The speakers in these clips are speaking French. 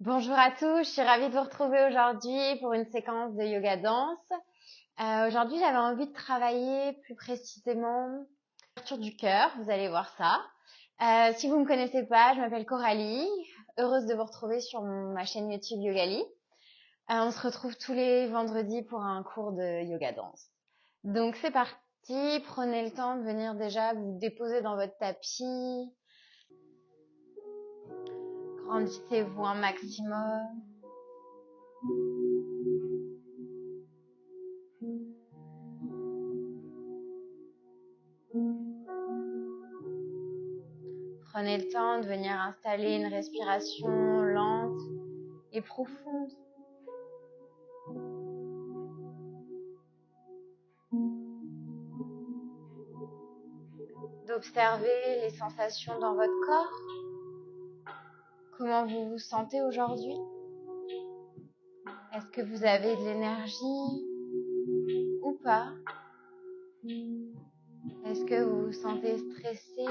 Bonjour à tous, je suis ravie de vous retrouver aujourd'hui pour une séquence de yoga danse. Aujourd'hui, j'avais envie de travailler plus précisément l'ouverture du cœur, vous allez voir ça. Si vous ne me connaissez pas, je m'appelle Coralie, heureuse de vous retrouver sur ma chaîne YouTube Yogali. On se retrouve tous les vendredis pour un cours de yoga danse. Donc c'est parti, prenez le temps de venir déjà vous déposer dans votre tapis. Grandissez-vous un maximum. Prenez le temps de venir installer une respiration lente et profonde. D'observer les sensations dans votre corps. Comment vous vous sentez aujourd'hui? Est-ce que vous avez de l'énergie ou pas? Est-ce que vous vous sentez stressé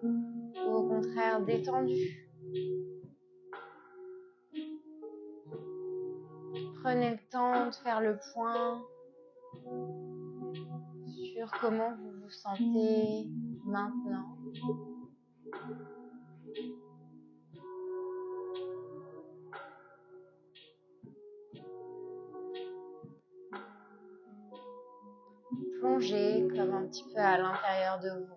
ou au contraire détendu? Prenez le temps de faire le point sur comment vous vous sentez maintenant. Plongez comme un petit peu à l'intérieur de vous.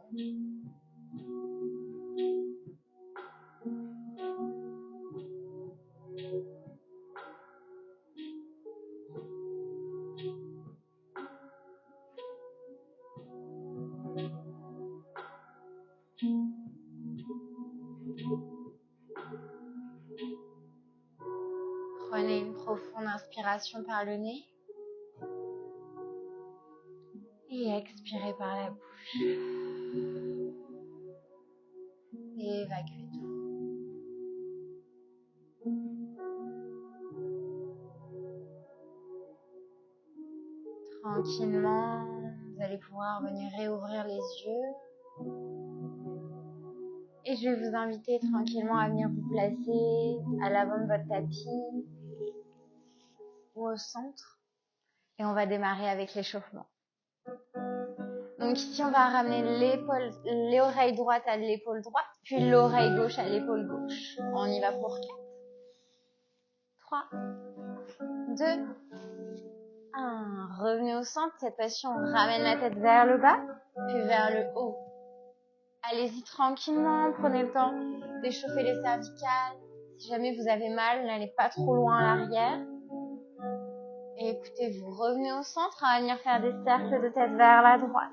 Prenez une profonde inspiration par le nez et expirez par la bouche. Et évacuez tout. Tranquillement, vous allez pouvoir venir réouvrir les yeux. Et je vais vous inviter tranquillement à venir vous placer à l'avant de votre tapis ou au centre. Et on va démarrer avec l'échauffement. Donc ici, on va ramener l'oreille droite à l'épaule droite, puis l'oreille gauche à l'épaule gauche. On y va pour 4, 3, 2, 1. Revenez au centre. Cette fois-ci, on ramène la tête vers le bas, puis vers le haut. Allez-y tranquillement, prenez le temps d'échauffer les cervicales. Si jamais vous avez mal, n'allez pas trop loin à l'arrière. Et écoutez, vous revenez au centre, à venir faire des cercles de tête vers la droite.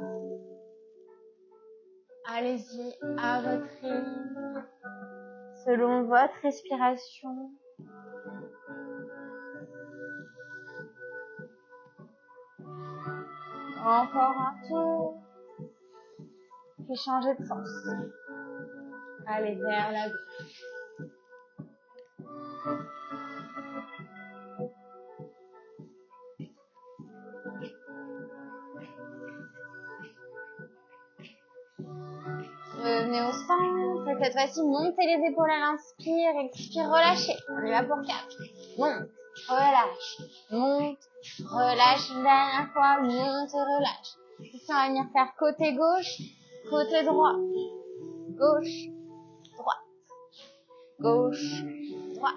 Allez-y à votre rythme, selon votre respiration. Encore un tour. Puis changez de sens. Allez vers la gauche. Revenez au centre. Et cette fois-ci, montez les épaules à l'inspire. Expire, relâchez. On y va pour 4. Monte, relâche. Monte, relâche. Une dernière fois. Monte et relâche. Ici, on va venir faire côté gauche, côté droit. Gauche, droite. Gauche, droite.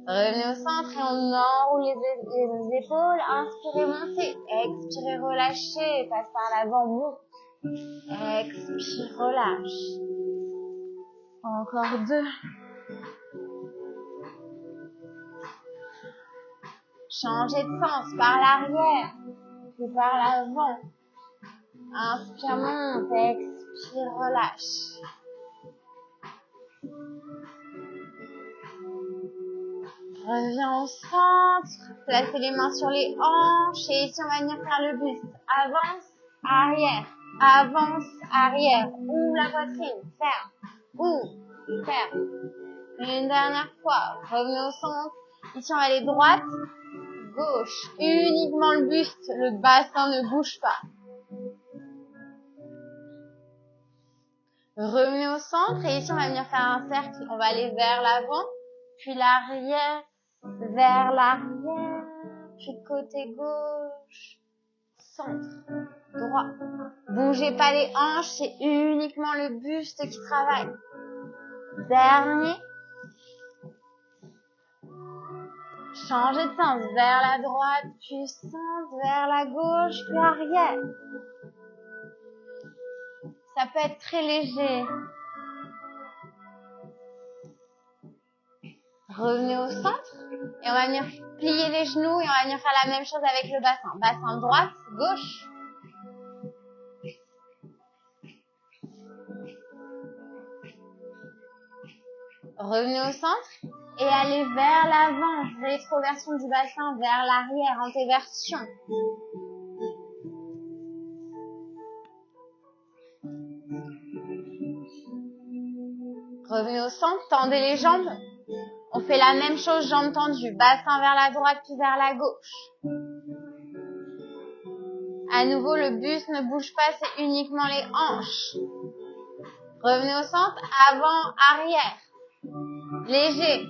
Revenez au centre et on enroule les épaules. Inspirez, montez. Expirez, relâchez. Passe par l'avant, monte. Expire, relâche. Encore 2. Changez de sens par l'arrière, puis par l'avant. Inspire, monte. Expire, relâche. Reviens au centre, placez les mains sur les hanches et ici on va venir faire le buste. Avance, arrière, avance, arrière. Ouvre la poitrine, ferme, ouvre, ferme. Une dernière fois, revenez au centre. Ici on va aller droite, gauche. Uniquement le buste, le bassin ne bouge pas. Revenez au centre et ici on va venir faire un cercle. On va aller vers l'avant, puis l'arrière. vers l'arrière, puis côté gauche, centre, droit. Bougez pas les hanches, c'est uniquement le buste qui travaille. Dernier. Changez de sens, vers la droite, puis centre, vers la gauche, puis arrière. Ça peut être très léger. Revenez au centre et on va venir plier les genoux et on va venir faire la même chose avec le bassin. Bassin droite, gauche. Revenez au centre et allez vers l'avant. Rétroversion du bassin vers l'arrière, antéversion. Revenez au centre, tendez les jambes. On fait la même chose, jambes tendues. Bassin vers la droite puis vers la gauche. À nouveau, le buste ne bouge pas, c'est uniquement les hanches. Revenez au centre, avant, arrière. Léger.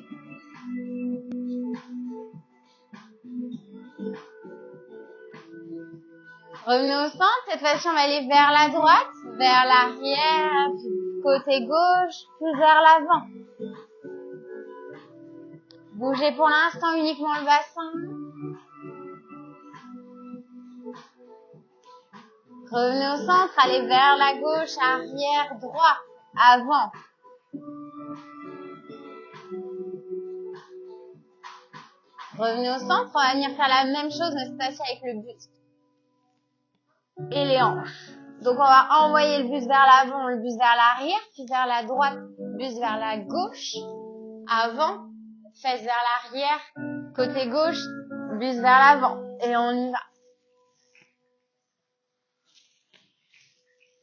Revenez au centre, cette fois-ci on va aller vers la droite, vers l'arrière, puis côté gauche, puis vers l'avant. Bougez pour l'instant uniquement le bassin. Revenez au centre, allez vers la gauche, arrière, droit, avant. Revenez au centre, on va venir faire la même chose, mais cette fois-ci avec le buste et les hanches. Donc on va envoyer le buste vers l'avant, le buste vers l'arrière, puis vers la droite, buste vers la gauche, avant, fesses vers l'arrière, côté gauche, buste vers l'avant. Et on y va.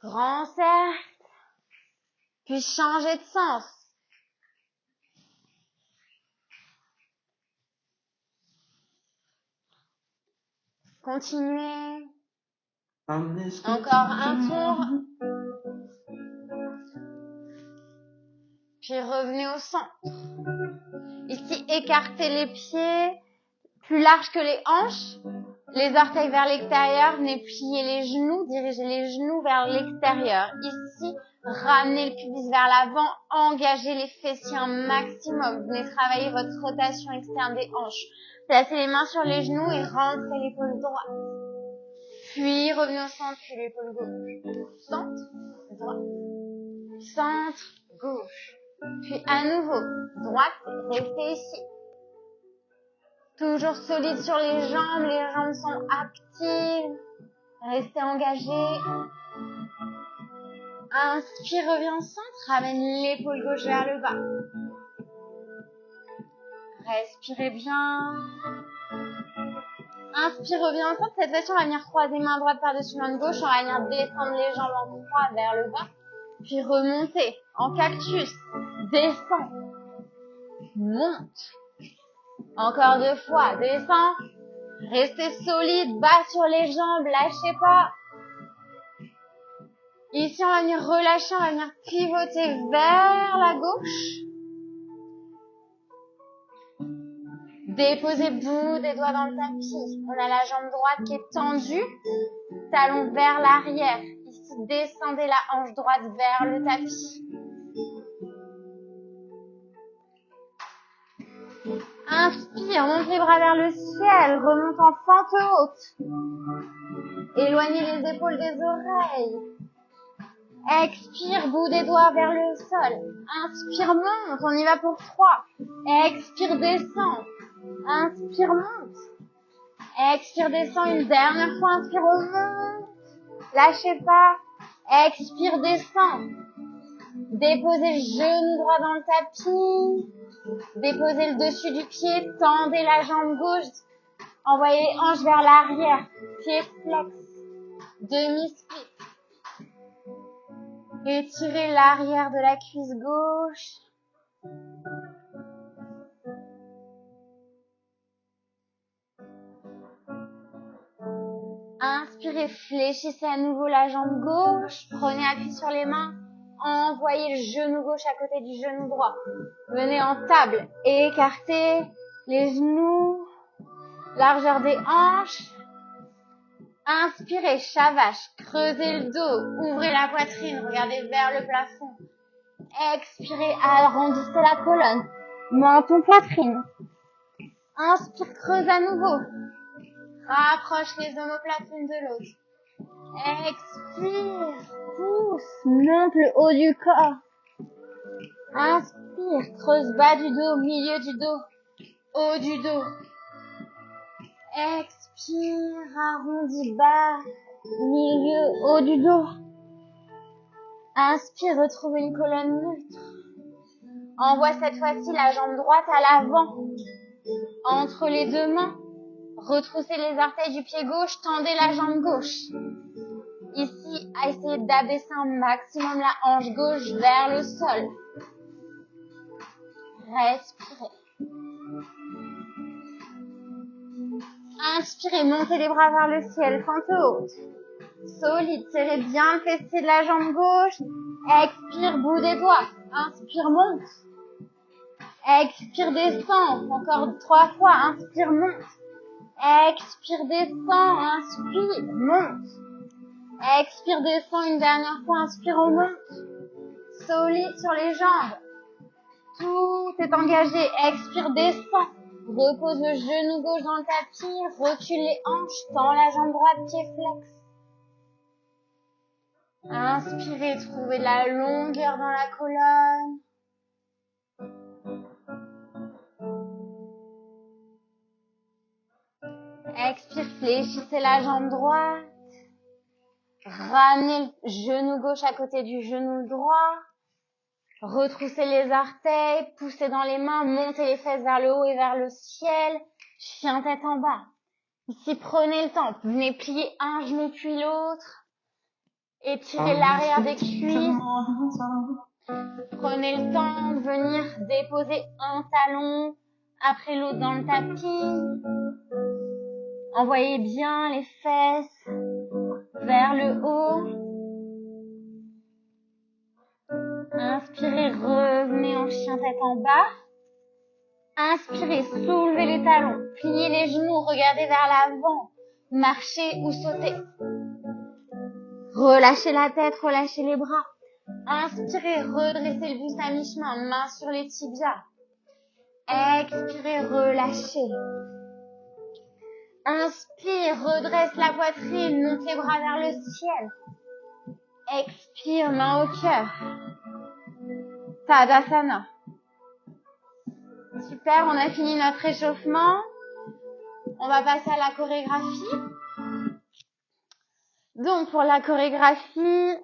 Grand cercle, puis changer de sens. Continuez. Encore un tour. Puis revenez au centre. Ici, écartez les pieds plus larges que les hanches. Les orteils vers l'extérieur. Venez plier les genoux. Dirigez les genoux vers l'extérieur. Ici, ramenez le pubis vers l'avant. Engagez les fessiers un maximum. Venez travailler votre rotation externe des hanches. Placez les mains sur les genoux et rentrez l'épaule droite. Puis revenez au centre, puis l'épaule gauche. Centre, droite. Centre, gauche. Puis à nouveau, droite, restez ici. Toujours solide sur les jambes sont actives. Restez engagés. Inspire, reviens au centre, ramène l'épaule gauche vers le bas. Respirez bien. Inspire, reviens au centre. Cette fois-ci, on va venir croiser main droite par-dessus main gauche. On va venir descendre les jambes en croix vers le bas. Puis remonter en cactus. Descends. Monte. Encore 2 fois. Descends. Restez solide. Bas sur les jambes. Lâchez pas. Ici, on va venir relâcher. On va venir pivoter vers la gauche. Déposez bout des doigts dans le tapis. On a la jambe droite qui est tendue. Talon vers l'arrière. Ici, descendez la hanche droite vers le tapis. Inspire, montez les bras vers le ciel. Remonte en fente haute. Éloignez les épaules des oreilles. Expire, bout des doigts vers le sol. Inspire, monte. On y va pour 3. Expire, descend. Inspire, monte. Expire, descend une dernière fois. Inspire, remonte. Lâchez pas. Expire, descend. Déposez le genou droit dans le tapis. Déposez le dessus du pied. Tendez la jambe gauche. Envoyez les hanches vers l'arrière. Pied flex. Demi-split. Étirez l'arrière de la cuisse gauche. Inspirez, fléchissez à nouveau la jambe gauche. Prenez appui sur les mains. Envoyez le genou gauche à côté du genou droit. Venez en table. Écartez les genoux, largeur des hanches. Inspirez, chat vache, creusez le dos, ouvrez la poitrine, regardez vers le plafond. Expirez, arrondissez la colonne, menton, poitrine. Inspire, creuse à nouveau. Rapproche les omoplates l'une de l'autre. Expire, pousse, monte le haut du corps. Inspire, creuse bas du dos, milieu du dos, haut du dos. Expire, arrondis bas, milieu, haut du dos. Inspire, retrouve une colonne neutre. Envoie cette fois-ci la jambe droite à l'avant. Entre les deux mains, retroussez les orteils du pied gauche, tendez la jambe gauche. Ici, essayez d'abaisser un maximum la hanche gauche vers le sol. Respirez. Inspirez, montez les bras vers le ciel, fente haute. Solide, serrez bien le fessier de la jambe gauche. Expire, bout des doigts. Inspire, monte. Expire, descend. Encore 3 fois. Inspire, monte. Expire, descend. Inspire, monte. Expire, descend une dernière fois. Inspire, on monte. Solide sur les jambes. Tout est engagé. Expire, descend. Repose le genou gauche dans le tapis. Recule les hanches. Tends la jambe droite, pied flex. Inspirez, trouvez de la longueur dans la colonne. Expire, fléchissez la jambe droite. Ramenez le genou gauche à côté du genou droit. Retroussez les orteils, poussez dans les mains, montez les fesses vers le haut et vers le ciel. Chien tête en bas. Ici, prenez le temps. Venez plier un genou puis l'autre. Étirez l'arrière des cuisses. Prenez le temps de venir déposer un talon après l'autre dans le tapis. Envoyez bien les fesses vers le haut. Inspirez, revenez en chien tête en bas. Inspirez, soulevez les talons, pliez les genoux, regardez vers l'avant, marchez ou sautez. Relâchez la tête, relâchez les bras. Inspirez, redressez le buste à mi-chemin, main sur les tibias. Expirez, relâchez. Inspire, redresse la poitrine, monte les bras vers le ciel. Expire, main au cœur. Tadasana. Super, on a fini notre échauffement. On va passer à la chorégraphie. Donc, pour la chorégraphie,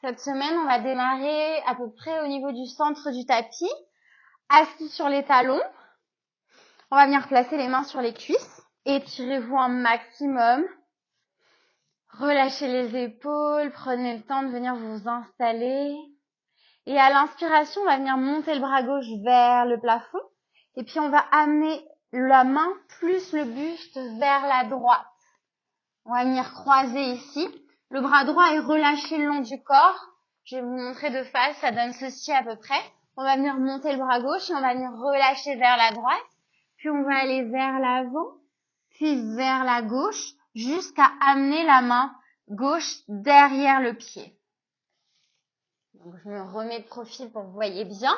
cette semaine, on va démarrer à peu près au niveau du centre du tapis, assis sur les talons. On va venir placer les mains sur les cuisses. Étirez-vous un maximum. Relâchez les épaules, prenez le temps de venir vous installer. Et à l'inspiration, on va venir monter le bras gauche vers le plafond. Et puis, on va amener la main plus le buste vers la droite. On va venir croiser ici. Le bras droit est relâché le long du corps. Je vais vous montrer de face, ça donne ceci à peu près. On va venir monter le bras gauche et on va venir relâcher vers la droite. Puis on va aller vers l'avant, puis vers la gauche, jusqu'à amener la main gauche derrière le pied. Donc, je me remets de profil pour que vous voyez bien.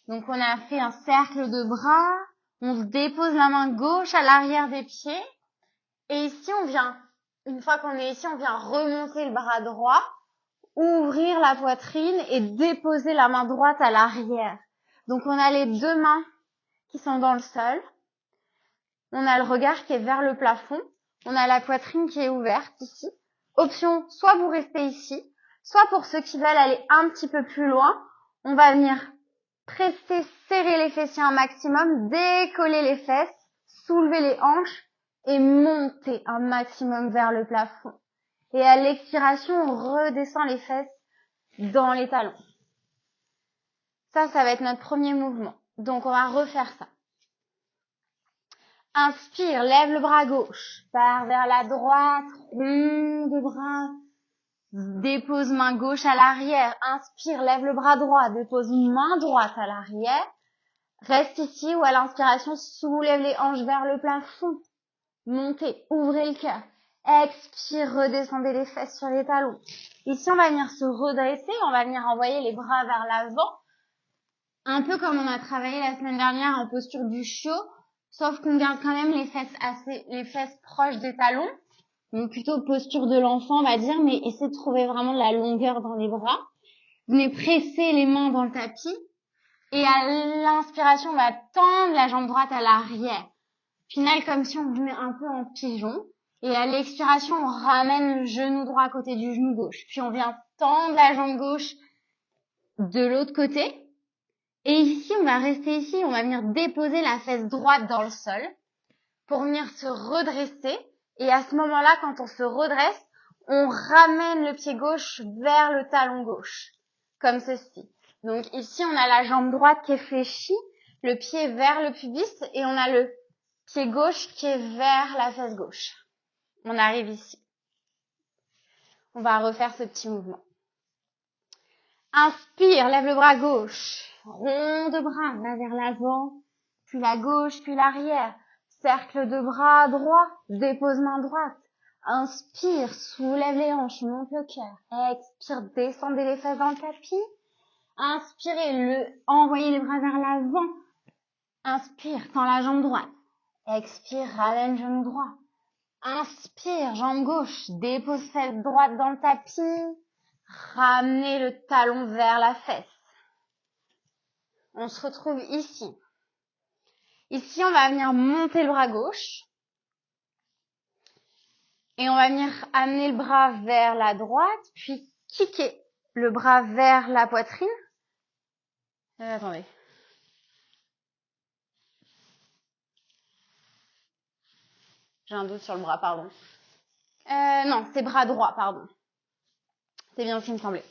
Donc, on a fait un cercle de bras. On dépose la main gauche à l'arrière des pieds. Et ici, on vient, une fois qu'on est ici, on vient remonter le bras droit, ouvrir la poitrine et déposer la main droite à l'arrière. Donc, on a les deux mains qui sont dans le sol. On a le regard qui est vers le plafond. On a la poitrine qui est ouverte ici. Option, soit vous restez ici, soit pour ceux qui veulent aller un petit peu plus loin, on va venir presser, serrer les fessiers un maximum, décoller les fesses, soulever les hanches et monter un maximum vers le plafond. Et à l'expiration, on redescend les fesses dans les talons. Ça va être notre premier mouvement. Donc, on va refaire ça. Inspire, lève le bras gauche, pars vers la droite, rond de bras, dépose main gauche à l'arrière, inspire, lève le bras droit, dépose main droite à l'arrière, Reste ici ou à l'inspiration, soulève les hanches vers le plafond. Montez, ouvrez le cœur. Expire, redescendez les fesses sur les talons. Ici, on va venir se redresser, on va venir envoyer les bras vers l'avant. Un peu comme on a travaillé la semaine dernière en posture du chiot, sauf qu'on garde quand même les fesses proches des talons. Donc plutôt posture de l'enfant, on va dire, mais essayez de trouver vraiment de la longueur dans les bras. Venez presser les mains dans le tapis. Et à l'inspiration, on va tendre la jambe droite à l'arrière. Final, comme si on venait un peu en pigeon. Et à l'expiration, on ramène le genou droit à côté du genou gauche. Puis on vient tendre la jambe gauche de l'autre côté. Et ici, on va rester ici, on va venir déposer la fesse droite dans le sol pour venir se redresser. Et à ce moment-là, quand on se redresse, on ramène le pied gauche vers le talon gauche, comme ceci. Donc ici, on a la jambe droite qui est fléchie, le pied vers le pubis, et on a le pied gauche qui est vers la fesse gauche. On arrive ici. On va refaire ce petit mouvement. Inspire, lève le bras gauche. Rond de bras, va vers l'avant, puis la gauche, puis l'arrière. Cercle de bras droit, dépose main droite. Inspire, soulève les hanches, monte le cœur. Expire, descendez les fesses dans le tapis. Inspirez, envoyez les bras vers l'avant. Inspire, tends la jambe droite. Expire, ramène genou droit. Inspire, jambe gauche, dépose fesse droite dans le tapis. Ramenez le talon vers la fesse. On se retrouve ici. Ici, on va venir monter le bras gauche. Et on va venir amener le bras vers la droite, puis kicker le bras vers la poitrine. Attendez. J'ai un doute sur le bras, pardon. Non, c'est bras droit, pardon. C'est bien ce qui me semblait.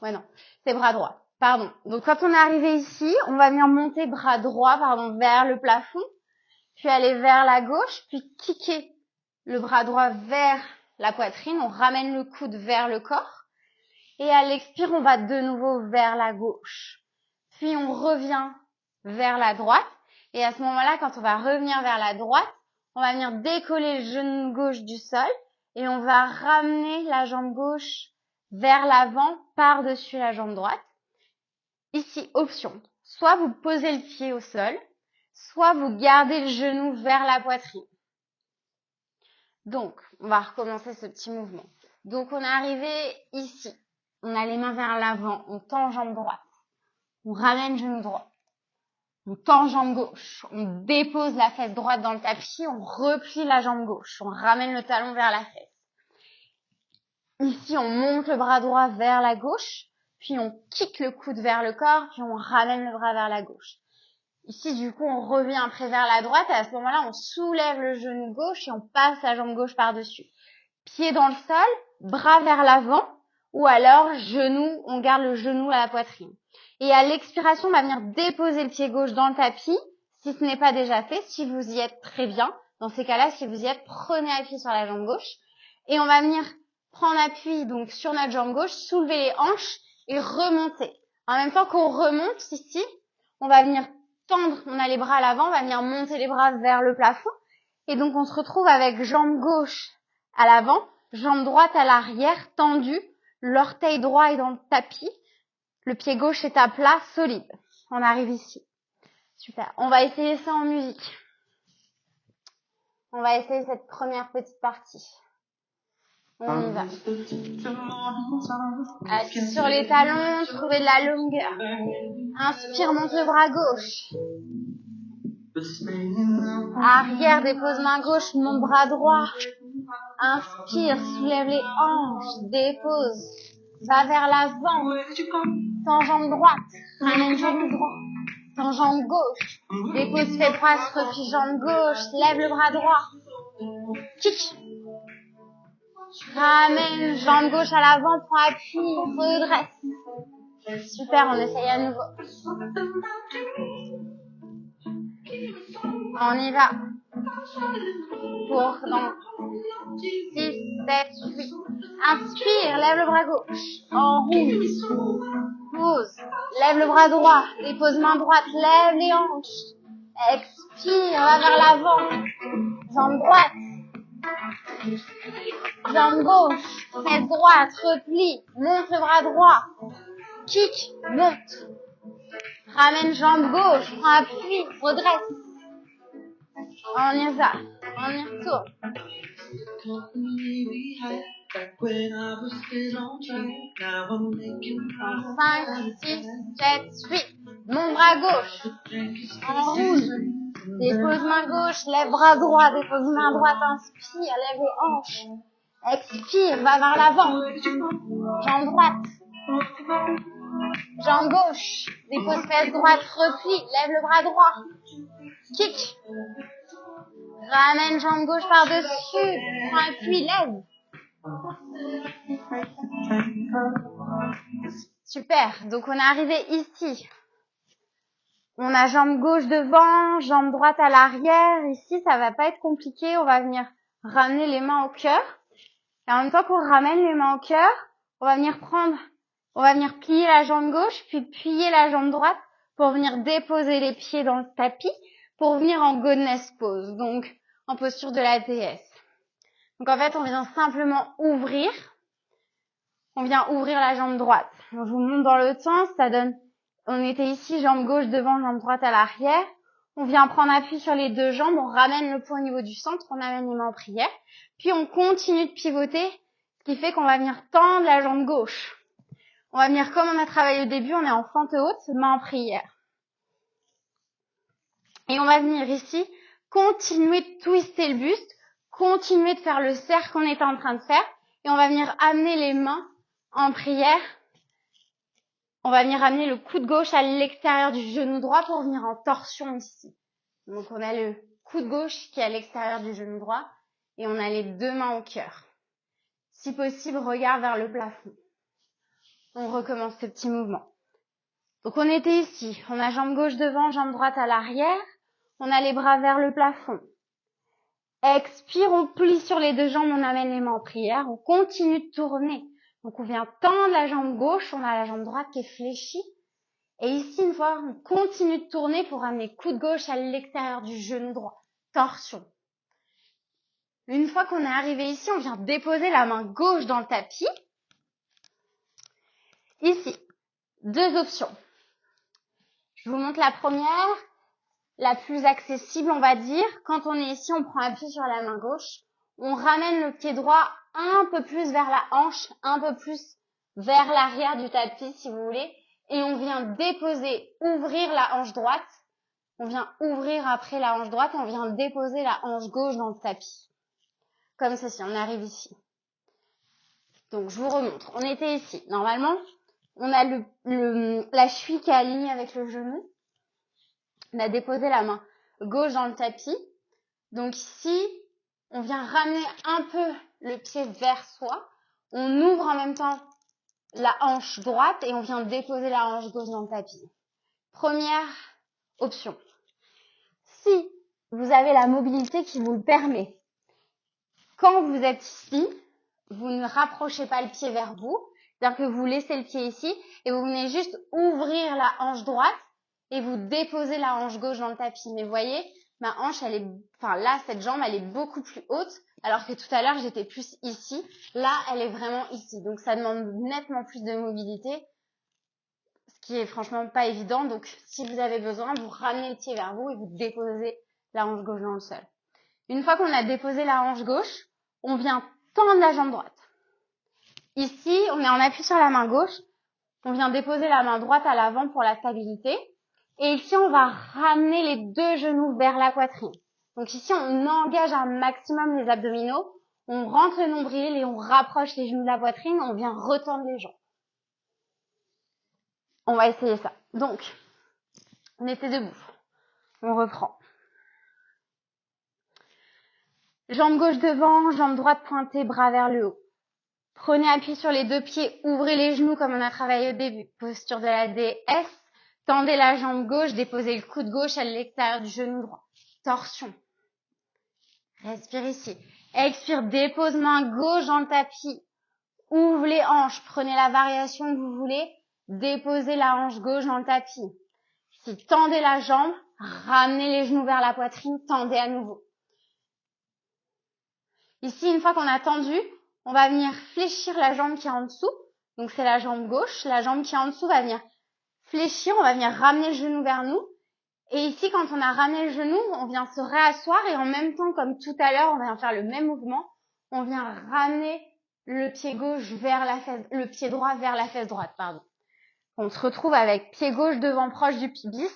Ouais, non, c'est bras droit. Pardon. Donc, quand on est arrivé ici, on va venir monter bras droit, vers le plafond, puis aller vers la gauche, puis kicker le bras droit vers la poitrine. On ramène le coude vers le corps. Et à l'expire, on va de nouveau vers la gauche. Puis, on revient vers la droite. Et à ce moment-là, quand on va revenir vers la droite, on va venir décoller le genou gauche du sol et on va ramener la jambe gauche vers l'avant par-dessus la jambe droite. Ici, option. Soit vous posez le pied au sol, soit vous gardez le genou vers la poitrine. Donc, on va recommencer ce petit mouvement. Donc, on est arrivé ici. On a les mains vers l'avant, on tend jambe droite. On ramène genou droit. On tend jambe gauche. On dépose la fesse droite dans le tapis, on replie la jambe gauche. On ramène le talon vers la fesse. Ici, on monte le bras droit vers la gauche, puis on kick le coude vers le corps, puis on ramène le bras vers la gauche. Ici, du coup, on revient après vers la droite, et à ce moment-là, on soulève le genou gauche et on passe la jambe gauche par-dessus. Pied dans le sol, bras vers l'avant, ou alors genou, on garde le genou à la poitrine. Et à l'expiration, on va venir déposer le pied gauche dans le tapis, si ce n'est pas déjà fait. Si vous y êtes, très bien. Dans ces cas-là, si vous y êtes, prenez appui sur la jambe gauche. Et on va venir prendre appui donc sur notre jambe gauche, soulever les hanches et remonter. En même temps qu'on remonte ici, on va venir tendre, on a les bras à l'avant, on va venir monter les bras vers le plafond. Et donc on se retrouve avec jambe gauche à l'avant, jambe droite à l'arrière, tendue, l'orteil droit est dans le tapis, le pied gauche est à plat, solide. On arrive ici. Super. On va essayer ça en musique. On va essayer cette première petite partie. On y va. Assis sur les talons, trouvez de la longueur. Inspire, monte le bras gauche. Arrière, dépose main gauche, monte bras droit. Inspire, soulève les hanches, dépose. Va vers l'avant. Tends jambe droite. Ramène jambe droite. Tends jambe gauche. Dépose fesse droite, replie jambe gauche. Lève le bras droit. Kick. Ramène jambe gauche à l'avant, prends appui, redresse. Super, on essaye à nouveau. On y va. Pour dans 6, 7, 8. Inspire, lève le bras gauche. Enroule. Pose. lève le bras droit, dépose main droite, lève les hanches. Expire, va vers l'avant. Jambe droite. Jambe gauche, fesse droite, replie, monte le bras droit. Kick, monte. Ramène jambe gauche, prends appui, redresse. On y va, on y retourne. 5, 6, 7, 8. Mon bras gauche, en rouge. Dépose main gauche, lève bras droit, dépose main droite, inspire, lève les hanches. Expire, va vers l'avant. Jambe droite. Jambe gauche, dépose fesse droite, replie, lève le bras droit. Kick. Ramène jambe gauche par-dessus, prends appui, lève. Super, donc on est arrivé ici. On a jambe gauche devant, jambe droite à l'arrière. Ici, ça va pas être compliqué, on va venir ramener les mains au cœur. Et en même temps qu'on ramène les mains au cœur, on va venir plier la jambe gauche, puis plier la jambe droite pour venir déposer les pieds dans le tapis, pour venir en goddess pose, donc en posture de la déesse. Donc en fait, on vient simplement ouvrir la jambe droite. Je vous montre dans l'autre sens, ça donne, on était ici, jambe gauche devant, jambe droite à l'arrière. On vient prendre appui sur les deux jambes, on ramène le poids au niveau du centre, on amène les mains en prière. Puis on continue de pivoter, ce qui fait qu'on va venir tendre la jambe gauche. On va venir, comme on a travaillé au début, on est en fente haute, main en prière. Et on va venir ici, continuer de twister le buste, continuer de faire le cercle qu'on était en train de faire. Et on va venir amener les mains en prière. On va venir amener le coude gauche à l'extérieur du genou droit pour venir en torsion ici. Donc on a le coude gauche qui est à l'extérieur du genou droit et on a les deux mains au cœur. Si possible, regarde vers le plafond. On recommence ce petit mouvement. Donc on était ici, on a jambe gauche devant, jambe droite à l'arrière, on a les bras vers le plafond. Expire, on plie sur les deux jambes, on amène les mains en prière, on continue de tourner. Donc on vient tendre la jambe gauche, on a la jambe droite qui est fléchie. Et ici, une fois, on continue de tourner pour amener coude gauche à l'extérieur du genou droit. Torsion. Une fois qu'on est arrivé ici, on vient déposer la main gauche dans le tapis. Ici, deux options. Je vous montre la première, la plus accessible, on va dire. Quand on est ici, on prend appui sur la main gauche. On ramène le pied droit un peu plus vers la hanche, un peu plus vers l'arrière du tapis, si vous voulez. Et on vient déposer, ouvrir la hanche droite. On vient ouvrir après la hanche droite, on vient déposer la hanche gauche dans le tapis. Comme ceci, on arrive ici. Donc, je vous remontre. On était ici. Normalement, on a la cheville qui est alignée avec le genou. On a déposé la main gauche dans le tapis. Donc ici, on vient ramener un peu le pied vers soi. On ouvre en même temps la hanche droite et on vient déposer la hanche gauche dans le tapis. Première option. Si vous avez la mobilité qui vous le permet, quand vous êtes ici, vous ne rapprochez pas le pied vers vous, c'est-à-dire que vous laissez le pied ici et vous venez juste ouvrir la hanche droite et vous déposez la hanche gauche dans le tapis. Mais vous voyez, ma hanche, là, cette jambe, elle est beaucoup plus haute, alors que tout à l'heure, j'étais plus ici. Là, elle est vraiment ici. Donc, ça demande nettement plus de mobilité, ce qui est franchement pas évident. Donc, si vous avez besoin, vous ramenez le pied vers vous et vous déposez la hanche gauche dans le sol. Une fois qu'on a déposé la hanche gauche, on vient tendre la jambe droite. Ici, on est en appui sur la main gauche. On vient déposer la main droite à l'avant pour la stabilité. Et ici, on va ramener les deux genoux vers la poitrine. Donc ici, on engage un maximum les abdominaux. On rentre le nombril et on rapproche les genoux de la poitrine. On vient retendre les jambes. On va essayer ça. Donc, on était debout. On reprend. Jambe gauche devant, jambe droite pointée, bras vers le haut. Prenez appui sur les deux pieds, ouvrez les genoux comme on a travaillé au début. Posture de la déesse. Tendez la jambe gauche, déposez le coude gauche à l'extérieur du genou droit. Torsion. Respire ici. Expire, dépose main gauche dans le tapis. Ouvre les hanches, prenez la variation que vous voulez. déposez la hanche gauche dans le tapis. Ici, tendez la jambe, ramenez les genoux vers la poitrine, tendez à nouveau. Ici, une fois qu'on a tendu, on va venir fléchir la jambe qui est en dessous. Donc, c'est la jambe gauche. La jambe qui est en dessous va venir fléchir. On va venir ramener le genou vers nous. Et ici, quand on a ramené le genou, on vient se réasseoir. Et en même temps, comme tout à l'heure, on vient faire le même mouvement. On vient ramener le pied gauche vers la fesse, le pied droit vers la fesse droite, pardon. On se retrouve avec pied gauche devant proche du pubis,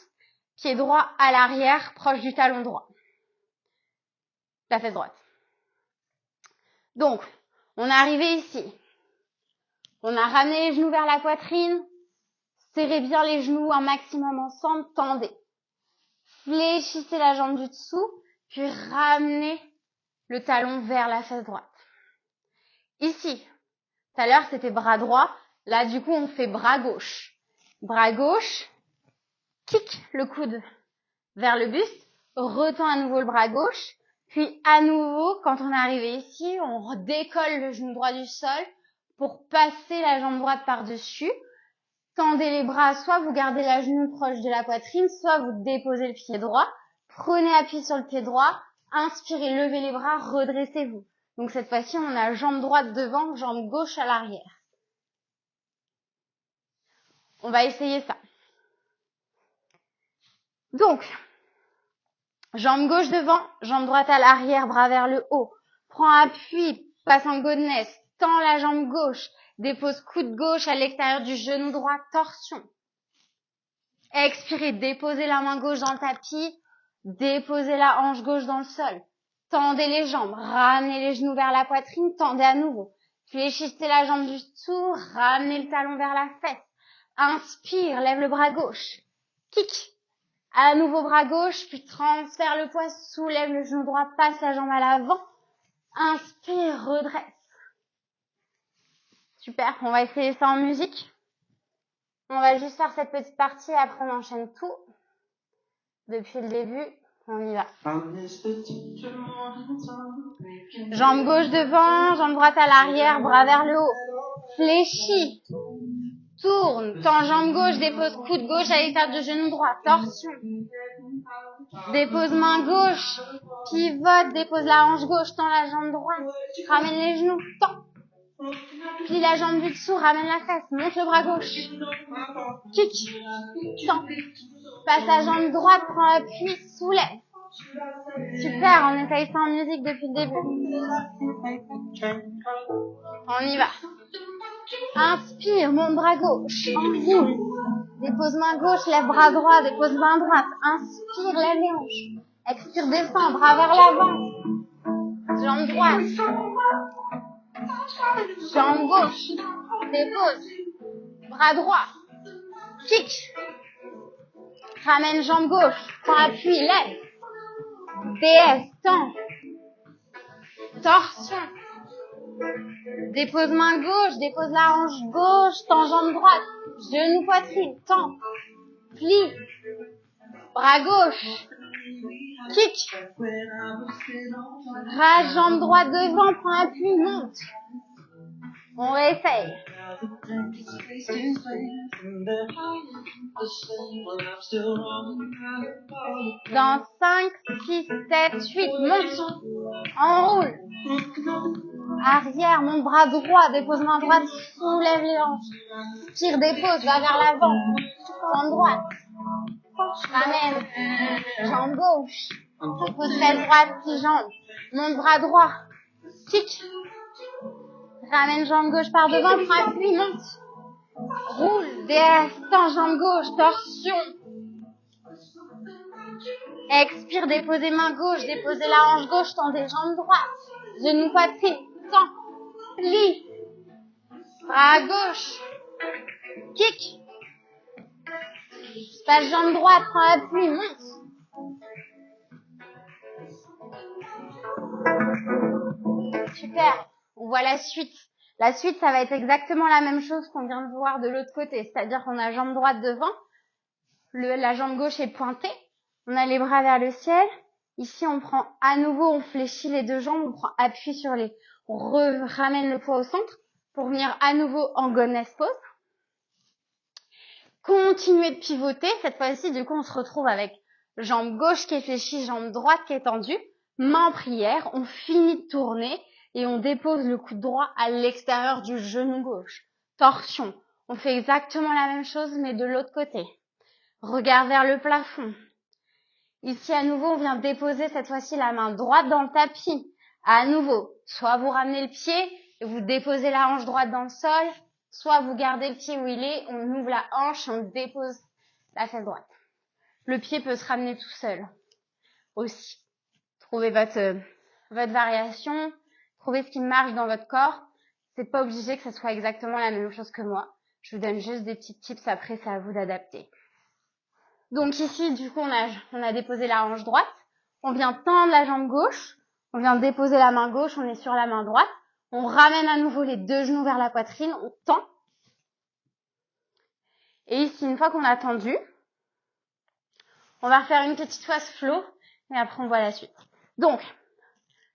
pied droit à l'arrière proche du talon droit. La fesse droite. Donc, on est arrivé ici. On a ramené les genoux vers la poitrine. Serrez bien les genoux un maximum ensemble. Tendez. Fléchissez la jambe du dessous. Puis ramenez le talon vers la fesse droite. Ici, tout à l'heure, c'était bras droit. Là, du coup, on fait bras gauche. Bras gauche. Kick le coude vers le buste. Retend à nouveau le bras gauche. Puis, à nouveau, quand on est arrivé ici, on décolle le genou droit du sol pour passer la jambe droite par-dessus. Tendez les bras, soit vous gardez la genou proche de la poitrine, soit vous déposez le pied droit. Prenez appui sur le pied droit. Inspirez, levez les bras, redressez-vous. Donc, cette fois-ci, on a jambe droite devant, jambe gauche à l'arrière. On va essayer ça. Donc, jambe gauche devant, jambe droite à l'arrière, bras vers le haut. Prends appui, passe en godness, tends la jambe gauche, dépose coude gauche à l'extérieur du genou droit, torsion. Expirez, déposez la main gauche dans le tapis, déposez la hanche gauche dans le sol. Tendez les jambes, ramenez les genoux vers la poitrine, tendez à nouveau. Fléchissez la jambe du dessous, ramenez le talon vers la fesse. Inspire, lève le bras gauche. Kick. À nouveau bras gauche, puis transfère le poids, soulève le genou droit, passe la jambe à l'avant. Inspire, redresse. Super, on va essayer ça en musique. On va juste faire cette petite partie et après on enchaîne tout. Depuis le début, on y va. Jambe gauche devant, jambe droite à l'arrière, bras vers le haut. Fléchis. Tourne, tends jambe gauche, dépose coude gauche à l'extérieur du genou droit, torsion. Dépose main gauche, pivote, dépose la hanche gauche, tends la jambe droite, ramène les genoux, tends. Plie la jambe du dessous, ramène la fesse, monte le bras gauche. Kick, tends. Passe la jambe droite, prends appui, soulève. Super, on essaye ça en musique depuis le début. On y va. Inspire, monte bras gauche, enroule. Dépose main gauche, lève bras droit, dépose main droite. Inspire, lève les hanches. Expire, descend, bras vers l'avant. Jambe droite. Jambe gauche. Dépose. Bras droit. Kick. Ramène jambe gauche. Prends appui, lève. DS, tends. Torsion. Dépose main gauche, dépose la hanche gauche, tends jambe droite. Genou poitrine, tends. Plie. Bras gauche. Kick. Rage, jambe droite devant, prends appui, monte. On réessaye. Dans 5, 6, 7, 8, monte. Enroule. Arrière, monte bras droit, dépose main droite, soulève les hanches. Tire, dépose, va vers l'avant. Jambe droite. Ramène. Jambe gauche. Dépose fesse droite, plie jambe. Monte bras droit. Kick. Ramène jambe gauche par devant, prends appui, monte. Roule, DS, tends jambe gauche, torsion. Expire, déposez main gauche, déposez la hanche gauche, tendez jambe droite. Genou poitrine, tends. Plie. Bras gauche. Kick. Passe jambe droite, prends appui, monte. Super. On voit la suite. La suite, ça va être exactement la même chose qu'on vient de voir de l'autre côté. C'est-à-dire qu'on a jambe droite devant, la jambe gauche est pointée, on a les bras vers le ciel. Ici, on prend à nouveau, on fléchit les deux jambes, on prend appui sur ramène le poids au centre pour venir à nouveau en godness pose. continuer de pivoter. Cette fois-ci, du coup, on se retrouve avec jambe gauche qui est fléchie, jambe droite qui est tendue, main en prière. On finit de tourner et on dépose le coude droit à l'extérieur du genou gauche. Torsion. On fait exactement la même chose, mais de l'autre côté. Regard vers le plafond. Ici, à nouveau, on vient déposer cette fois-ci la main droite dans le tapis. À nouveau, soit vous ramenez le pied et vous déposez la hanche droite dans le sol, soit vous gardez le pied où il est, on ouvre la hanche et on dépose la fesse droite. Le pied peut se ramener tout seul aussi. Trouvez votre variation, trouvez ce qui marche dans votre corps. C'est pas obligé que ce soit exactement la même chose que moi. Je vous donne juste des petits tips, après c'est à vous d'adapter. Donc ici, du coup, on a déposé la hanche droite. On vient tendre la jambe gauche. On vient déposer la main gauche. On est sur la main droite. On ramène à nouveau les deux genoux vers la poitrine. On tend. Et ici, une fois qu'on a tendu, on va refaire une petite phase flow. Et après, on voit la suite. Donc,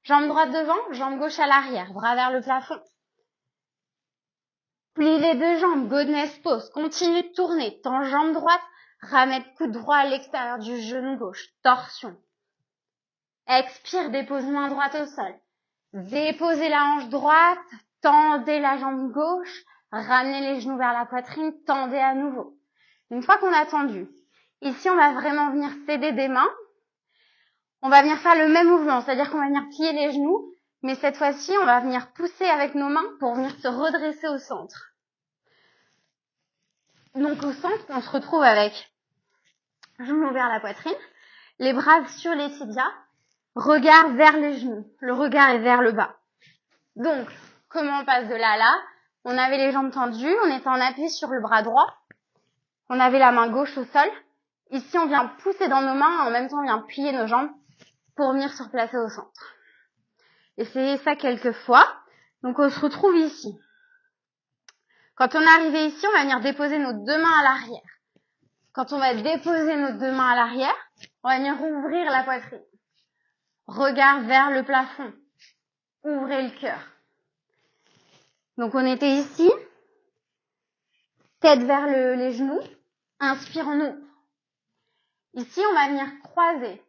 jambe droite devant, jambe gauche à l'arrière. Bras vers le plafond. Plie les deux jambes. Goodness pose. Continue de tourner. Tends jambe droite. Ramène coude droit à l'extérieur du genou gauche. Torsion. Expire, dépose main droite au sol. Déposez la hanche droite, tendez la jambe gauche, ramenez les genoux vers la poitrine, tendez à nouveau. Une fois qu'on a tendu, ici on va vraiment venir céder des mains. On va venir faire le même mouvement, c'est-à-dire qu'on va venir plier les genoux, mais cette fois-ci on va venir pousser avec nos mains pour venir se redresser au centre. Donc au centre, on se retrouve avec genoux vers la poitrine, les bras sur les tibias, regard vers les genoux. Le regard est vers le bas. Donc, comment on passe de là à là? On avait les jambes tendues, on était en appui sur le bras droit. On avait la main gauche au sol. Ici, on vient pousser dans nos mains, en même temps, on vient plier nos jambes pour venir se replacer au centre. Essayez ça quelques fois. Donc, on se retrouve ici. Quand on est arrivé ici, on va venir déposer nos deux mains à l'arrière. Quand on va déposer nos deux mains à l'arrière, on va venir ouvrir la poitrine. Regard vers le plafond. Ouvrez le cœur. Donc, on était ici. Tête vers les genoux. Inspire, on ouvre. Ici, on va venir croiser.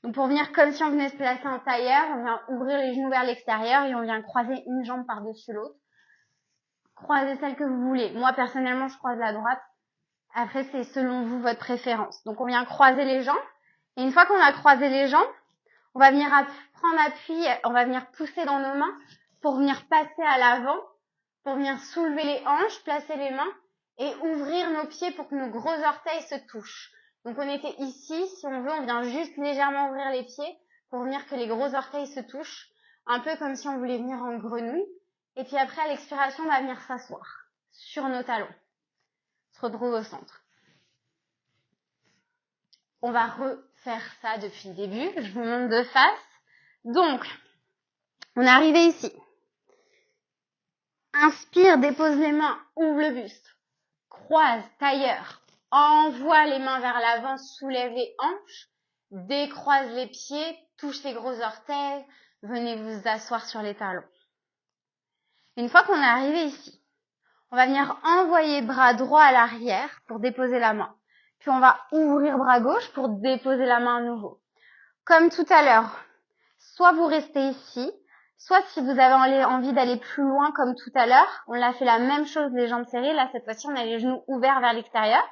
Donc, pour venir comme si on venait se placer en tailleur, on vient ouvrir les genoux vers l'extérieur et on vient croiser une jambe par-dessus l'autre. Croisez celle que vous voulez. Moi, personnellement, je croise la droite. Après, c'est selon vous, votre préférence. Donc, on vient croiser les jambes. Et une fois qu'on a croisé les jambes, on va venir prendre appui, on va venir pousser dans nos mains pour venir passer à l'avant, pour venir soulever les hanches, placer les mains et ouvrir nos pieds pour que nos gros orteils se touchent. Donc, on était ici. Si on veut, on vient juste légèrement ouvrir les pieds pour venir que les gros orteils se touchent. Un peu comme si on voulait venir en grenouille. Et puis après, à l'expiration, on va venir s'asseoir sur nos talons. On se retrouve au centre. On va refaire ça depuis le début. Je vous montre de face. Donc, on est arrivé ici. Inspire, dépose les mains, ouvre le buste. Croise, tailleur. Envoie les mains vers l'avant, soulève les hanches. Décroise les pieds, touche les gros orteils. Venez vous asseoir sur les talons. Une fois qu'on est arrivé ici, on va venir envoyer bras droit à l'arrière pour déposer la main. Puis on va ouvrir bras gauche pour déposer la main à nouveau. Comme tout à l'heure, soit vous restez ici, soit si vous avez envie d'aller plus loin comme tout à l'heure, on l'a fait la même chose, les jambes serrées. Là, cette fois-ci, on a les genoux ouverts vers l'extérieur.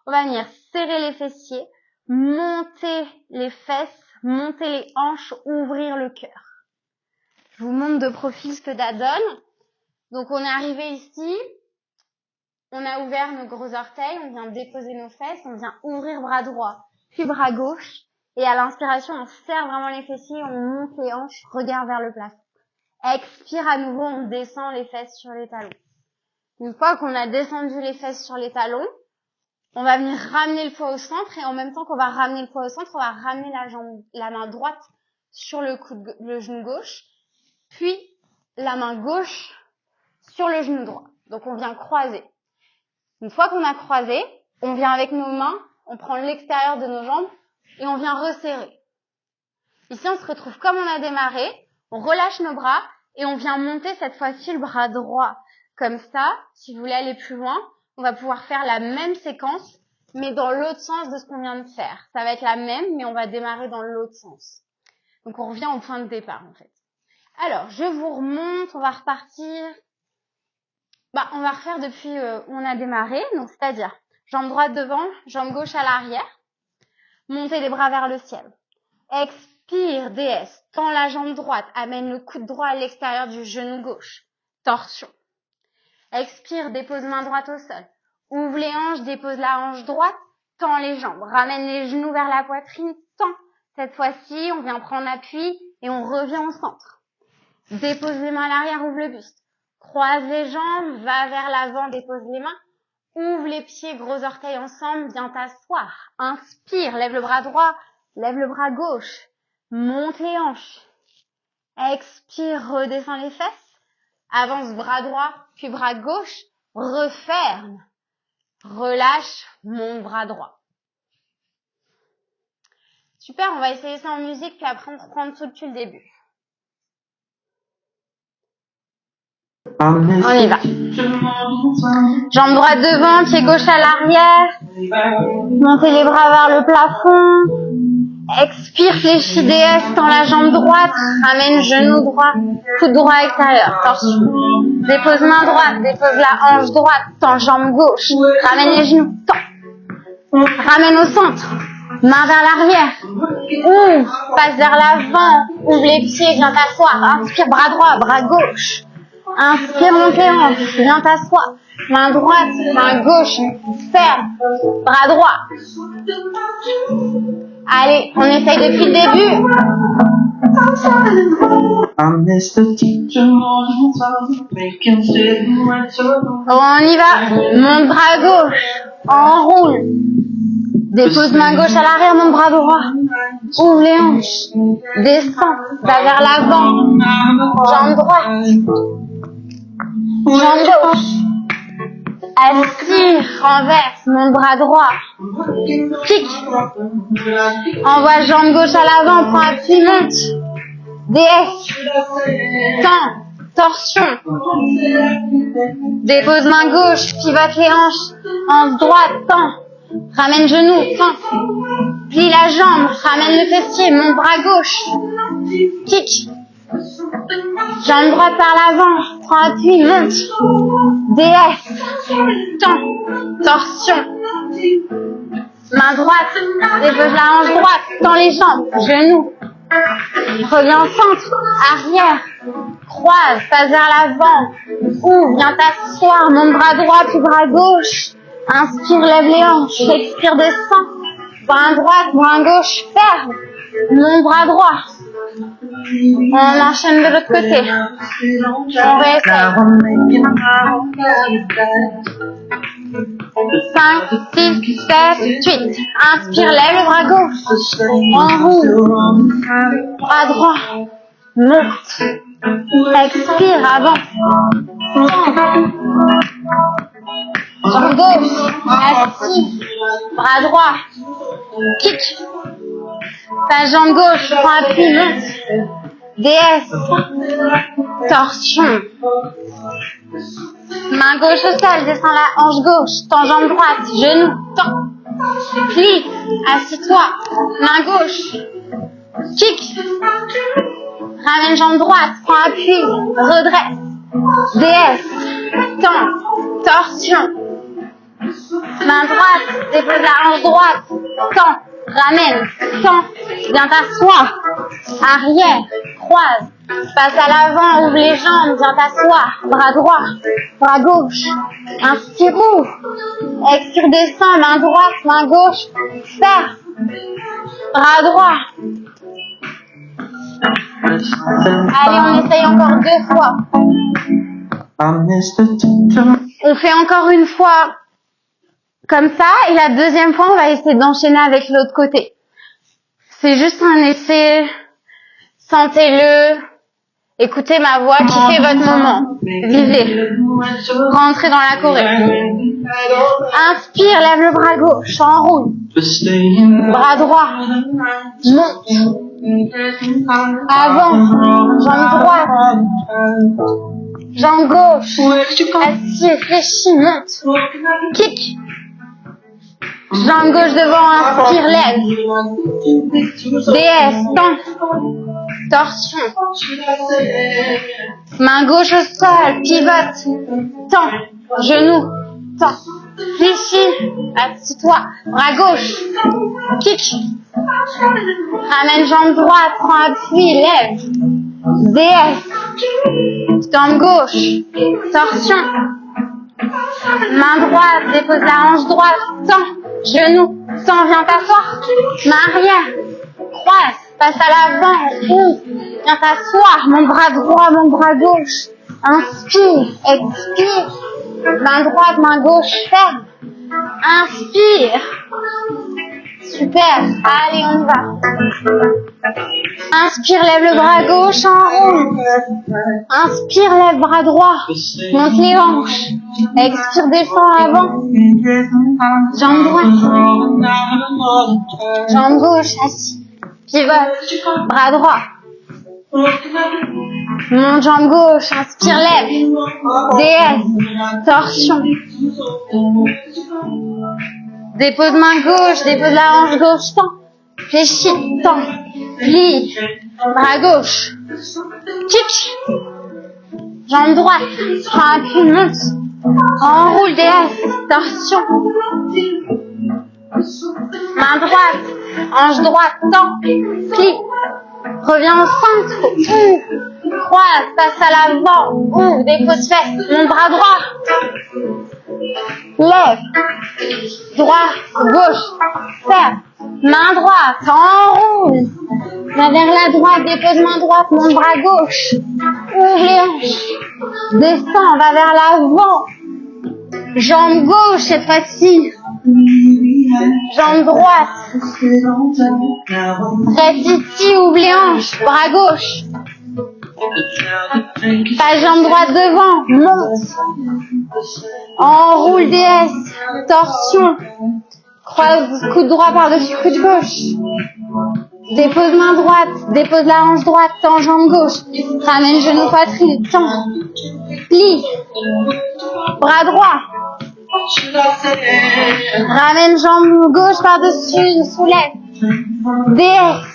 On va venir serrer les fessiers, monter les fesses, monter les hanches, ouvrir le cœur. Je vous montre de profil ce que ça donne. Donc, on est arrivé ici. On a ouvert nos gros orteils, on vient déposer nos fesses, on vient ouvrir bras droit, puis bras gauche. Et à l'inspiration, on serre vraiment les fessiers, on monte les hanches, regard vers le plafond. Expire à nouveau, on descend les fesses sur les talons. Une fois qu'on a descendu les fesses sur les talons, on va venir ramener le poids au centre et en même temps qu'on va ramener le poids au centre, on va ramener la main droite sur le genou gauche, puis la main gauche sur le genou droit. Donc on vient croiser. Une fois qu'on a croisé, on vient avec nos mains, on prend l'extérieur de nos jambes et on vient resserrer. Ici, on se retrouve comme on a démarré, on relâche nos bras et on vient monter cette fois-ci le bras droit. Comme ça, si vous voulez aller plus loin, on va pouvoir faire la même séquence, mais dans l'autre sens de ce qu'on vient de faire. Ça va être la même, mais on va démarrer dans l'autre sens. Donc on revient au point de départ en fait. Alors, je vous remonte, on va repartir. On va refaire depuis où on a démarré, donc c'est-à-dire jambe droite devant, jambe gauche à l'arrière, montez les bras vers le ciel. Expire, DS, tends la jambe droite, amène le coude droit à l'extérieur du genou gauche, torsion. Expire, dépose main droite au sol. Ouvre les hanches, dépose la hanche droite, tends les jambes, ramène les genoux vers la poitrine, tends. Cette fois-ci, on vient prendre appui et on revient au centre. Dépose les mains à l'arrière, ouvre le buste. Croise les jambes, va vers l'avant, dépose les mains. Ouvre les pieds, gros orteils ensemble, viens t'asseoir. Inspire, lève le bras droit, lève le bras gauche. Monte les hanches. Expire, redescends les fesses. Avance bras droit, puis bras gauche. Referme. Relâche, monte bras droit. Super, on va essayer ça en musique, puis après on reprend tout depuis le début. On y va. Jambe droite devant, pied gauche à l'arrière. Montez les bras vers le plafond. Expire, fléchis DS, tends la jambe droite. Ramène genou droit, coude droit extérieur, torsion. Dépose main droite, dépose la hanche droite, tends jambe gauche. Ramène les genoux, tends. Ramène au centre. Main vers l'arrière. Ouvre, passe vers l'avant. Ouvre les pieds, viens t'asseoir. Inspire, bras droit, bras gauche. Inspire, monte les hanches, viens t'asseoir. Main droite, main gauche, ferme, bras droit. Allez, on essaye depuis le début. On y va. Monte bras gauche, enroule. Dépose main gauche à l'arrière, monte bras droit. Ouvre les hanches. Descends, va vers l'avant. Jambe droite. Jambe gauche. Aspire, renverse, mon bras droit. Kick. Envoie jambe gauche à l'avant, prends appui, monte. DS. Tends, torsion. Dépose main gauche, pivote les hanches. Hanche droite, tends. Ramène genou, tends. Plie la jambe, ramène le fessier, mon bras gauche. Kick. Jambe droite par l'avant, prends appui, monte. DS, tends, torsion. Main droite, dépose la hanche droite, tends les jambes, genoux. Reviens au centre, arrière, croise, passe vers l'avant. Ouvre, viens t'asseoir, monte bras droit puis bras gauche. Inspire, lève les hanches, expire, descends. Bras droite, bras gauche, ferme. Mon bras droit. On enchaîne de l'autre côté. On réessaye. 5, 6, 7, 8. Inspire, lève le bras gauche. Enroule. Bras droit. Monte. Expire, avance. Jambe gauche. Assis. Bras droit. Kick. Ta jambe gauche, prends appui, monte. DS. Torsion. Main gauche au sol, descends la hanche gauche. Tends jambe droite, genou, tends. Plie, assis-toi. Main gauche. Kick. Ramène jambe droite, prends appui, redresse. DS. Tends. Torsion. Main droite, dépose la hanche droite. Tends. Ramène, tends, viens t'asseoir, arrière, croise, passe à l'avant, ouvre les jambes, viens t'asseoir, bras droit, bras gauche, inspire, ouvre, expire, descends, main droite, main gauche, serre, bras droit. Allez, on essaye encore 2 fois. On fait encore une fois comme ça, et la deuxième fois, on va essayer d'enchaîner avec l'autre côté. C'est juste un essai. Sentez-le. Écoutez ma voix, kiffez votre moment. Vivez. Rentrez dans la choré. Inspire, lève le bras gauche, enroule. Bras droit. Monte. Avant. Jambe droite. Jambe gauche. Assis, réfléchis, monte. Kick. Jambe gauche devant, inspire, lève. DS, tends. Torsion. Main gauche au sol, pivote. Tends. Genou. Tends. Fléchis. Assis-toi. Bras gauche. Kick. Ramène jambe droite, prends appui, lève. DS. Jambe gauche. Torsion. Main droite, dépose la hanche droite. Tends. Genou. Tends, viens t'asseoir. Main arrière. Croise. Passe à l'avant. Ouvre. Viens t'asseoir. Mon bras droit, mon bras gauche. Inspire. Expire. Main droite, main gauche. Ferme. Inspire. Super. Allez, on y va. Inspire, lève le bras gauche en rond. Inspire, lève bras droit. Monte les hanches. Expire, descends avant. Jambe droite. Jambe gauche, assis. Pivote. Bras droit. Monte jambe gauche. Inspire, lève. DS. Torsion. Dépose main gauche. Dépose la hanche gauche. Tends. Fléchis. Tends. Plie. Bras gauche. Kick. Jambe droite. Prends appui, monte. Enroule, DS. Torsion. Main droite. Hanche droite. Tends. Plie. Reviens au centre. Ouvre. Croise. Passe à l'avant. Ouvre. Dépose fesses. Mon bras droit. Lève. Droit. Gauche. Serre. Main droite. Enroule. Va vers la droite. Dépose main droite. Mon bras gauche. Ouvre les hanches. Descends. Va vers l'avant. Jambe gauche cette fois-ci. Jambe droite. Reste ici, ouvre les hanches. Bras gauche. Ta jambe droite devant. Monte. Enroule DS. Torsion. Croise coude droit par-dessus coude gauche. Dépose main droite. Dépose la hanche droite. Tends jambe gauche. Ramène genou poitrine. Tends. Plie. Bras droit. Ramène jambe gauche par-dessus, soulève. DS.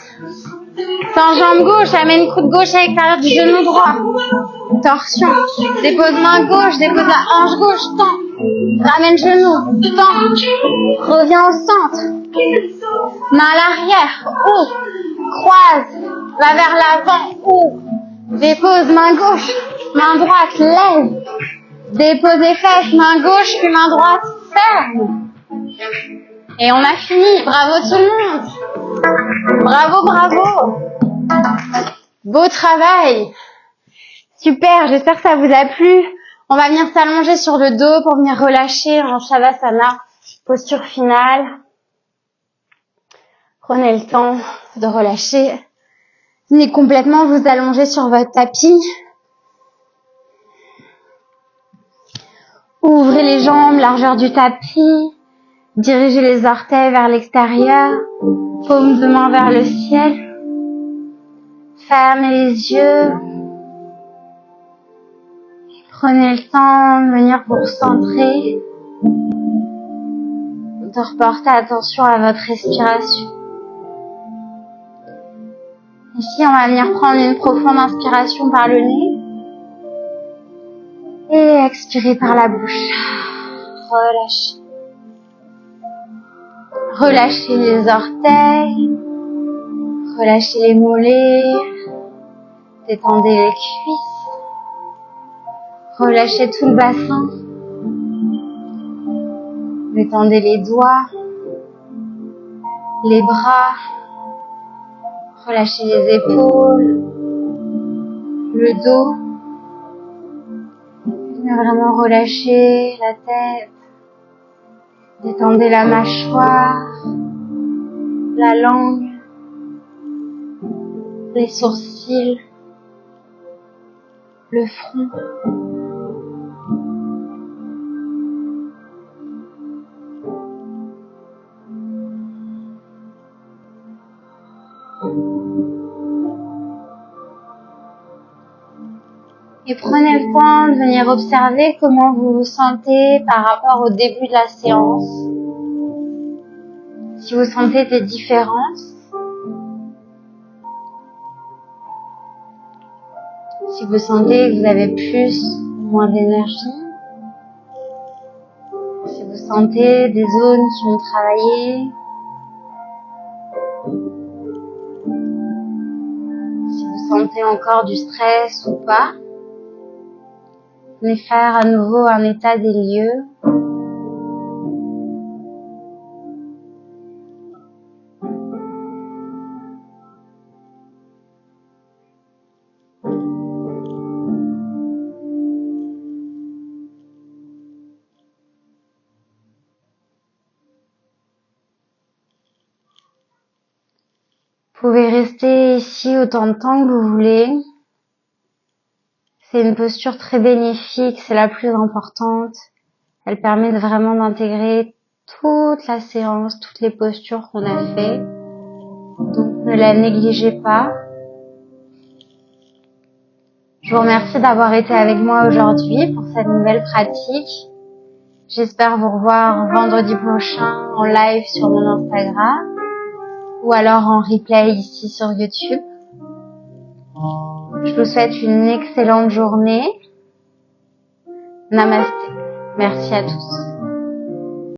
Tends jambe gauche, amène coude gauche à l'extérieur du genou droit. Torsion. Dépose main gauche, dépose la hanche gauche, tends. Ramène genou, tends. Reviens au centre. Main à l'arrière, ouvre. Croise. Va vers l'avant, ouvre. Dépose main gauche, main droite, lève. Dépose les fesses, main gauche, puis main droite, ferme. Et on a fini. Bravo tout le monde. Bravo, bravo. Beau travail. Super, j'espère que ça vous a plu. On va venir s'allonger sur le dos pour venir relâcher en Shavasana, posture finale. Prenez le temps de relâcher. Venez complètement vous allonger sur votre tapis. Ouvrez les jambes, largeur du tapis. Dirigez les orteils vers l'extérieur. Paume de main vers le ciel. Fermez les yeux. Prenez le temps de venir vous recentrer. De reporter attention à votre respiration. Ici, on va venir prendre une profonde inspiration par le nez. Et expirer par la bouche. Relâchez. Relâchez les orteils. Relâchez les mollets. Détendez les cuisses. Relâchez tout le bassin. Détendez les doigts. Les bras. Relâchez les épaules. Le dos. Vraiment relâchez la tête. Détendez la mâchoire, la langue, les sourcils, le front. Et prenez le temps de venir observer comment vous vous sentez par rapport au début de la séance. Si vous sentez des différences, si vous sentez que vous avez plus ou moins d'énergie, si vous sentez des zones qui ont travaillé, si vous sentez encore du stress ou pas, venez faire à nouveau un état des lieux. Vous pouvez rester ici autant de temps que vous voulez. C'est une posture très bénéfique, c'est la plus importante. Elle permet vraiment d'intégrer toute la séance, toutes les postures qu'on a fait. Donc ne la négligez pas. Je vous remercie d'avoir été avec moi aujourd'hui pour cette nouvelle pratique. J'espère vous revoir vendredi prochain en live sur mon Instagram ou alors en replay ici sur YouTube. Je vous souhaite une excellente journée. Namasté. Merci à tous.